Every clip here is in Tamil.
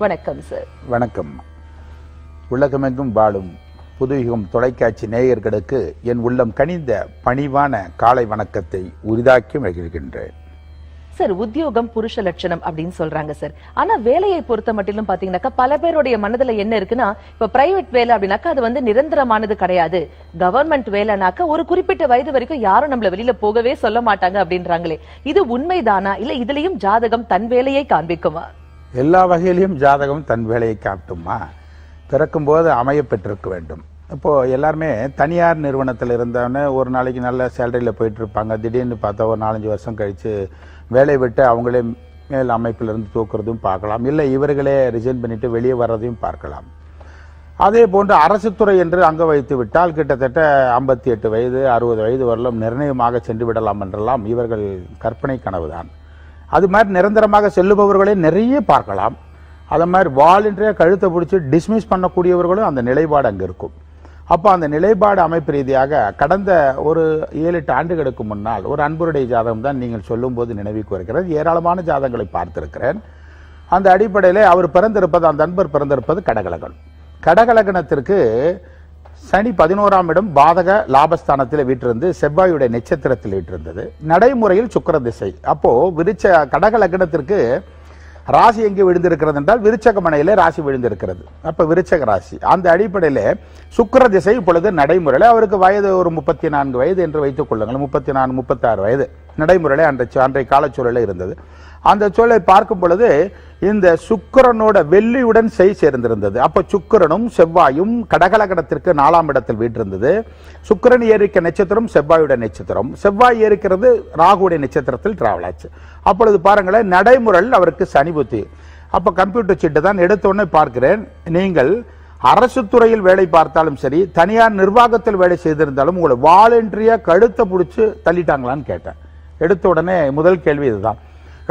வணக்கம் சார். வணக்கம். உலகமெங்கும் வாழும் புதுயுகம் தொலைக்காட்சி நேயர்களுக்கு என் உள்ளம் கனிந்த பணிவான காலை வணக்கத்தை உரிதாக்கி மகிழ்கின்றேன். சார், உத்தியோகம் புருஷ லட்சணம் அப்படின்னு சொல்றாங்க சார். ஆனா வேலையை பொறுத்த மட்டிலும் பாத்தீங்கன்னாக்கா பல பேருடைய மனதுல என்ன இருக்குன்னா, இப்ப பிரைவேட் வேலை அப்படின்னாக்கா அது வந்து நிரந்தரமானது கிடையாது. கவர்மெண்ட் வேலைனாக்கா ஒரு குறிப்பிட்ட வயது வரைக்கும் யாரும் நம்மள வெளியில போகவே சொல்ல மாட்டாங்க அப்படின்றாங்களே, இது உண்மைதானா? இல்ல இதுலயும் ஜாதகம் தன் வேலையை காண்பிக்குமா? எல்லா வகையிலையும் ஜாதகம் தன் வேலையை காட்டுமா? பிறக்கும் போது அமைய பெற்றிருக்க வேண்டும். இப்போ எல்லாருமே தனியார் நிறுவனத்தில் இருந்தவொடனே ஒரு நாளைக்கு நல்ல சேலரியில் போயிட்டு இருப்பாங்க. திடீர்னு பார்த்தா ஒரு 4-5 வருஷம் கழிச்சு வேலையை விட்டு அவங்களே மேல் அமைப்பிலிருந்து தூக்குறதும் பார்க்கலாம். இல்லை இவர்களே ரிசைன் பண்ணிட்டு வெளியே வர்றதையும் பார்க்கலாம். அதே போன்று அரசு துறை என்று அங்க வைத்து விட்டால் கிட்டத்தட்ட 58 வயது 60 வயது வரலும் நிர்ணயமாக சென்று விடலாம் என்றெல்லாம் இவர்கள் கற்பனை கனவுதான். அது மாதிரி நிரந்தரமாக செல்லுபவர்களே நிறைய பார்க்கலாம். அது மாதிரி வாலண்டரியாக கழுத்தை பிடிச்சி டிஸ்மிஸ் பண்ணக்கூடியவர்களும் அந்த நிலைப்பாடு அங்கே இருக்கும். அப்போ அந்த நிலைப்பாடு அமைப்பு ரீதியாக கடந்த ஒரு 7-8 ஆண்டுகளுக்கு முன்னால் ஒரு அன்பருடைய ஜாதகம் தான் நீங்கள் சொல்லும்போது நினைவுக்கு வருகிறது. ஏராளமான ஜாதகங்களை பார்த்திருக்கிறேன். அந்த அடிப்படையில் அவர் பிறந்திருப்பது, அந்த அன்பர் பிறந்திருப்பது கடகலகன். கடகலகனத்திற்கு சனி 11ஆம் இடம் பாதக லாபஸ்தானத்தில் வீற்றிருந்து செவ்வாயுடைய நட்சத்திரத்தில் வீற்றிருந்தது. நடைமுறையில் சுக்கிர திசை. அப்போ கடக லக்னத்திற்கு ராசி எங்கே விழுந்திருக்கிறது என்றால் விருச்சக மனையிலே ராசி விழுந்திருக்கிறது. அப்ப விருச்சக ராசி. அந்த அடிப்படையில் சுக்கிர திசை இப்பொழுது நடைமுறையில் அவருக்கு வயது ஒரு 34 வயது என்று வைத்துக் கொள்ளுங்கள். 34-36 வயது நடைமுறையில் அன்றைய காலச்சூழலில் இருந்தது. அந்த சூழலை பார்க்கும் பொழுது இந்த சுக்கிரனோட வெள்ளியுடன் செய் சேர்ந்திருந்தது. அப்ப சுக்கிரனும் செவ்வாயும் கடகலகணத்திற்கு 4ஆம் இடத்தில் வீற்றிருந்தது. சுக்கிரன் ஏறிக்க நட்சத்திரம் செவ்வாயுடைய நட்சத்திரம். செவ்வாய் ஏறிக்கிறது ராகுடைய நட்சத்திரத்தில் டிராவல் ஆச்சு. அப்பொழுது பாருங்களேன், நடைமுறையில் அவருக்கு சனி புத்தி. அப்ப கம்ப்யூட்டர் சீட்டு தான் எடுத்தோடனே பார்க்கிறேன். நீங்கள் அரசு துறையில் வேலை பார்த்தாலும் சரி, தனியார் நிர்வாகத்தில் வேலை செய்திருந்தாலும் உங்களை வாலண்டரியா கழுத்தை பிடிச்சி தள்ளிட்டாங்களான்னு கேட்டேன். எடுத்த உடனே முதல் கேள்வி இதுதான்.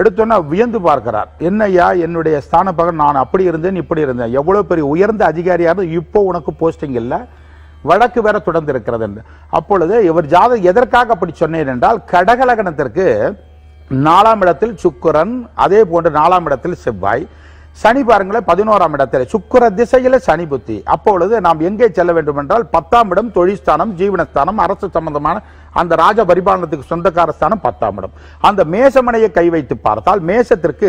எடுத்தோன்னா வியந்து பார்க்கிறார். என்னையா என்னுடைய ஸ்தான பகன், நான் அப்படி இருந்தேன் இப்படி இருந்தேன், எவ்வளவு பெரிய உயர்ந்த அதிகாரியாக இப்போ உனக்கு போஸ்டிங் இல்லை, வழக்கு வேற தொடர்ந்து இருக்கிறது என்று. அப்பொழுது இவர் ஜாதகம் எதற்காக அப்படி சொன்னேன் என்றால், கடகலகணத்திற்கு 4ஆம் இடத்தில் சுக்கிரன், அதே போன்று 4ஆம் இடத்தில் செவ்வாய், சனி பாருங்களேன் 11ஆம் இடத்தில் சுக்கிர திசையில சனி புத்தி. அப்பொழுது நாம் எங்கே செல்ல வேண்டும் என்றால் 10ஆம் இடம் தொழில்ஸ்தானம், ஜீவனஸ்தானம், அரசு சம்பந்தமான அந்த ராஜ பரிபாலனத்துக்கு சொந்தக்கார ஸ்தானம் 10ஆம் இடம். அந்த மேசமனையை கை வைத்து பார்த்தால் மேசத்திற்கு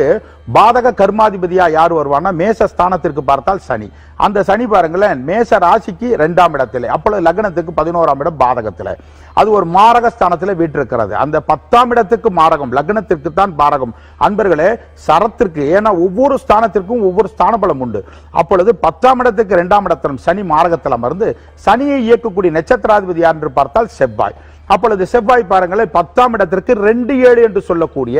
பாதக கர்மாதிபதியா யார் வருவானா, மேச ஸ்தானத்திற்கு பார்த்தால் சனி. அந்த சனி பாருங்களேன் மேச ராசிக்கு 2ஆம் இடத்துல, அப்பொழுது லக்னத்துக்கு 11ஆம் இடம் பாதகத்துல, அது ஒரு மாரக ஸ்தானத்தில் வீற்றிருக்கிறது. அந்த 10ஆம் இடத்துக்கு மாரகம், லக்னத்திற்கு தான் பாரகம். அன்பர்களே, சரத்திற்கு, ஏன்னா ஒவ்வொரு ஸ்தானத்திற்கும் ஒவ்வொரு ஸ்தான பலம் உண்டு. அப்பொழுது 10ஆம் இடத்துக்கு 2ஆம் இடத்திலும் சனி மாரகத்தில் அமர்ந்து சனியை இயக்கக்கூடிய நட்சத்திராதிபதி யார் என்று பார்த்தால் செவ்வாய். அப்பொழுது செவ்வாய் பாருங்களேன் 10ஆம் இடத்திற்கு 2-7 என்று சொல்லக்கூடிய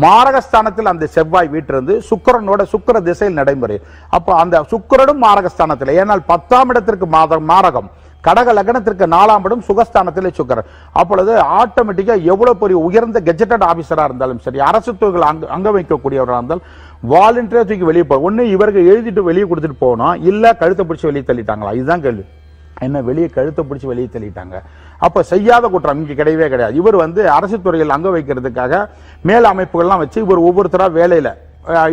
மாரகஸ்தானத்தில் அந்த செவ்வாய் வீட்டிலிருந்து சுக்கிரனோட சுக்கிர திசையில் நடைமுறை. அப்போ அந்த சுக்கிரனும் மாரகஸ்தானத்தில், ஏனால் 10ஆம் இடத்திற்கு மாரகம், கடக லக்னத்திற்கு 4ஆம் இடம் சுகஸ்தானத்திலே சுக்கிரன். அப்பொழுது ஆட்டோமேட்டிக்கா எவ்வளவு பெரிய உயர்ந்த கெஜெட்டட் ஆபீசரா இருந்தாலும் சரி, அரசு துறைகள் அங்க வைக்கக்கூடியவராக இருந்தால் வாலண்டியரா தூக்கி வெளியே போய் ஒண்ணு இவர்கள் எழுதிட்டு வெளியே கொடுத்துட்டு போகணும், இல்ல கழுத்தை பிடிச்சி வெளியே தள்ளிட்டாங்களா, இதுதான் கேள்வி. என்ன வெளியே கழுத்தை பிடிச்சி வெளியே தள்ளிட்டாங்க. அப்ப செய்யாத குற்றம் இங்க கிடையவே கிடையாது. இவர் அரசு துறையில் அங்க வைக்கிறதுக்காக மேல் அமைப்புகள்லாம் வச்சு இவர் ஒவ்வொருத்தரா வேலையில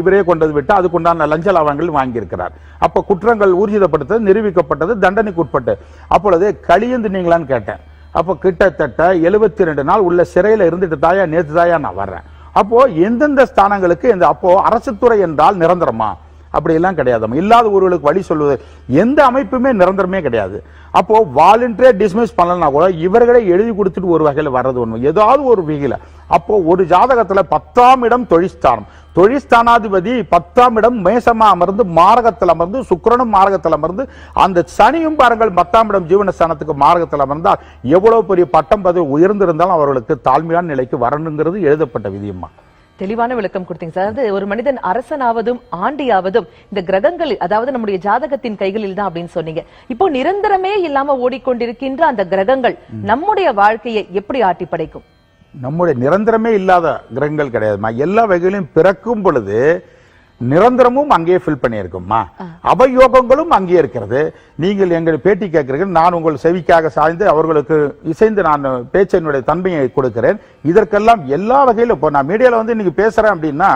இவரே கொண்டது விட்டு அதுக்குண்டான லஞ்ச லாபங்கள் வாங்கியிருக்கிறார். அப்ப குற்றங்கள் ஊர்ஜிதப்படுத்தது, நிரூபிக்கப்பட்டது, தண்டனைக்கு உட்பட்டு. அப்பொழுது களியந்து நீங்களான்னு கேட்டேன். அப்ப கிட்டத்தட்ட 72 நாள் உள்ள சிறையில இருந்துட்டு தாயா நேற்று தாயா நான் வர்றேன். அப்போ எந்தெந்த ஸ்தானங்களுக்கு அப்போ அரசு துறை என்றால் நிரந்தரமா? அப்படி எல்லாம் கிடையாது. இல்லாத ஒருவர்களுக்கு வழி சொல்வது எந்த அமைப்புமே நிரந்தரமே கிடையாது. அப்போ வாலண்டரியா டிஸ்மிஸ் பண்ணலன்னா கூட இவர்களை எழுதி கொடுத்துட்டு ஒரு வகையில் வர்றது ஒண்ணு, ஏதாவது ஒரு வகையில. அப்போ ஒரு ஜாதகத்துல 10ஆம் இடம் தொழிற்ஸ்தானம், தொழிற்ஸ்தானாதிபதி 10ஆம் இடம் மேசமா அமர்ந்து மாரகத்தில் அமர்ந்து, சுக்கிரனும் மாரகத்தில் அமர்ந்து, அந்த சனியும் பாருங்கள் 10ஆம் இடம் ஜீவனஸ்தானத்துக்கு மாரகத்தில் அமர்ந்தால் எவ்வளவு பெரிய பட்டம் பதவி உயர்ந்திருந்தாலும் அவர்களுக்கு தாழ்மையான நிலைக்கு வரணுங்கிறது எழுதப்பட்ட விதியம்மா. தெளிவான விளக்கம் கொடுத்தீங்க சார். அதாவது ஒரு மனிதன் அரசனாவதும் ஆண்டியாவதும் இந்த கிரகங்கள், அதாவது நம்முடைய ஜாதகத்தின் கைகளில் தான் அப்படின்னு சொன்னீங்க. இப்போ நிரந்தரமே இல்லாம ஓடிக்கொண்டிருக்கின்ற அந்த கிரகங்கள் நம்முடைய வாழ்க்கையை எப்படி ஆட்டி படைக்கும்? நம்முடைய நிரந்தரமே இல்லாத கிரகங்கள் கிடையாதுமா. எல்லா வகையிலும் பிறக்கும் பொழுது நிரந்தரமும் அங்கேயே ஃபில் பண்ணியிருக்குமா, அவயோகங்களும் அங்கே இருக்கிறது. நீங்கள் எங்கள் பேட்டி கேட்கிறீர்கள், நான் உங்கள் செவிக்காக சாய்ந்து அவர்களுக்கு இசைந்து நான் பேச்சினுடைய தன்மையை கொடுக்கிறேன். இதற்கெல்லாம் எல்லா வகையிலும் இப்போ நான் மீடியால வந்து இன்னைக்கு பேசுறேன் அப்படின்னா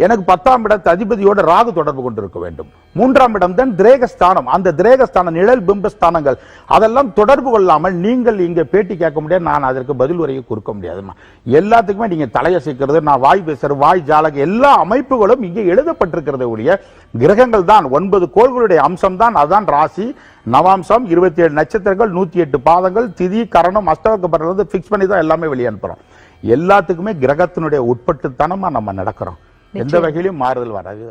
எனக்கு 10ஆம் இடத்து அதிபதியோட ராகு தொடர்பு கொண்டிருக்க வேண்டும். 3ஆம் இடம் தான் திரேகஸ்தானம். அந்த திரேகஸ்தான நிழல் பிம்பஸ்தானங்கள் அதெல்லாம் தொடர்பு கொள்ளாமல் நீங்கள் இங்க பேட்டி கேட்க முடியாது, நான் அதற்கு பதில் உரையை கொடுக்க முடியாதுமா. எல்லாத்துக்குமே நீங்க தலையசைக்கிறது, நான் வாய் பேசுறது, வாய் ஜாலக எல்லா அமைப்புகளும் இங்கே எழுதப்பட்டிருக்கிறது ஒழிய கிரகங்கள் தான் 9 கோள்களுடைய அம்சம் தான். அதுதான் ராசி, நவாம்சம், 27 நட்சத்திரங்கள், 108 பாதங்கள், திதி, கரணம், அஷ்டவக்க பிக்ஸ் பண்ணி தான் எல்லாமே வெளியே அனுப்புறோம். எல்லாத்துக்குமே கிரகத்தினுடைய உட்பட்டுத்தனமா நம்ம நடக்கிறோம். எந்த வகையிலும் மாறுதல் வராது.